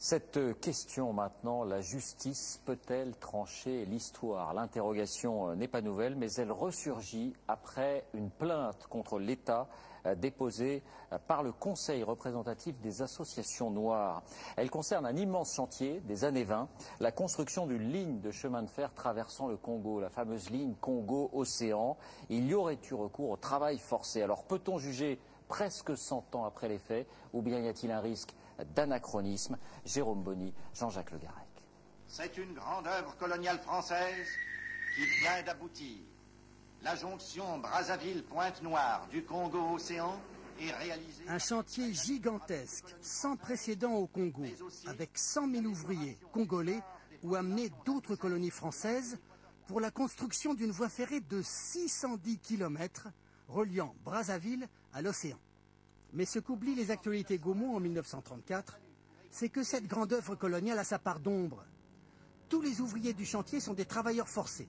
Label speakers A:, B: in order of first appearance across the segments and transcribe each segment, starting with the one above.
A: Cette question maintenant, la justice peut-elle trancher l'histoire? L'interrogation n'est pas nouvelle, mais elle ressurgit après une plainte contre l'État déposée par le Conseil représentatif des associations noires. Elle concerne un immense chantier des années 20, la construction d'une ligne de chemin de fer traversant le Congo, la fameuse ligne Congo-Océan. Il y aurait eu recours au travail forcé. Alors peut-on juger presque 100 ans après les faits, ou bien y a-t-il un risque d'anachronisme? Jérôme Bonny, Jean-Jacques Le Garec.
B: C'est une grande œuvre coloniale française qui vient d'aboutir. La jonction Brazzaville-Pointe-Noire du Congo-Océan est réalisée...
C: Un chantier gigantesque, sans précédent au Congo, avec 100 000 ouvriers congolais ou amenés d'autres colonies françaises pour la construction d'une voie ferrée de 610 km reliant Brazzaville à l'océan. Mais ce qu'oublient les actualités Gaumont en 1934, c'est que cette grande œuvre coloniale a sa part d'ombre. Tous les ouvriers du chantier sont des travailleurs forcés.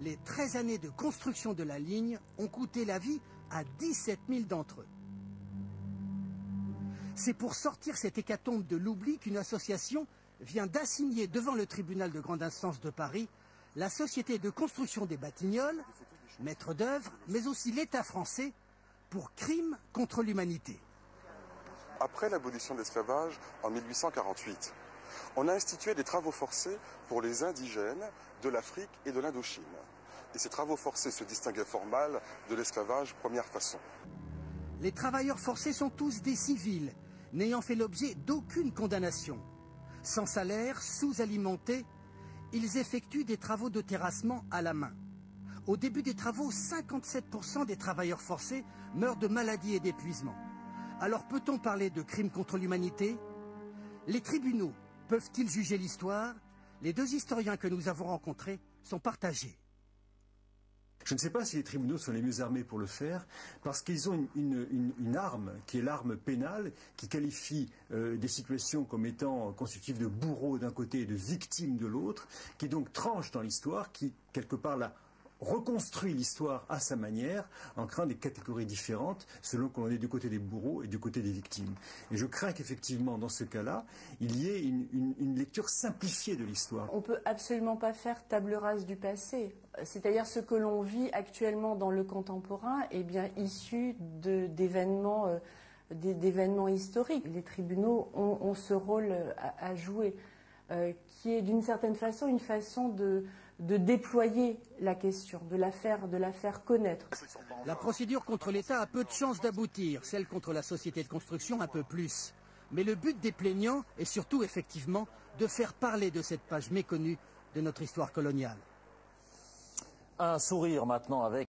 C: Les 13 années de construction de la ligne ont coûté la vie à 17 000 d'entre eux. C'est pour sortir cette hécatombe de l'oubli qu'une association vient d'assigner devant le tribunal de grande instance de Paris la société de construction des Batignolles, maître d'œuvre, mais aussi l'État français, pour crimes contre l'humanité.
D: Après l'abolition de l'esclavage en 1848, on a institué des travaux forcés pour les indigènes de l'Afrique et de l'Indochine. Et ces travaux forcés se distinguaient fort mal de l'esclavage première façon.
C: Les travailleurs forcés sont tous des civils, n'ayant fait l'objet d'aucune condamnation. Sans salaire, sous-alimentés, ils effectuent des travaux de terrassement à la main. Au début des travaux, 57% des travailleurs forcés meurent de maladies et d'épuisement. Alors peut-on parler de crimes contre l'humanité? Les tribunaux peuvent-ils juger l'histoire? Les deux historiens que nous avons rencontrés sont partagés.
E: Je ne sais pas si les tribunaux sont les mieux armés pour le faire, parce qu'ils ont une arme, qui est l'arme pénale, qui qualifie des situations comme étant constitutives de bourreaux d'un côté et de victimes de l'autre, qui donc tranche dans l'histoire, qui quelque part reconstruit l'histoire à sa manière, en créant des catégories différentes, selon qu'on est du côté des bourreaux et du côté des victimes. Et je crains qu'effectivement, dans ce cas-là, il y ait une lecture simplifiée de l'histoire.
F: On ne peut absolument pas faire table rase du passé. C'est-à-dire ce que l'on vit actuellement dans le contemporain est bien issu d'événements historiques. Les tribunaux ont ce rôle à jouer, qui est d'une certaine façon une façon de déployer la question, de la faire connaître.
C: La procédure contre l'État a peu de chances d'aboutir, celle contre la société de construction un peu plus. Mais le but des plaignants est surtout effectivement de faire parler de cette page méconnue de notre histoire coloniale.
A: Un sourire maintenant avec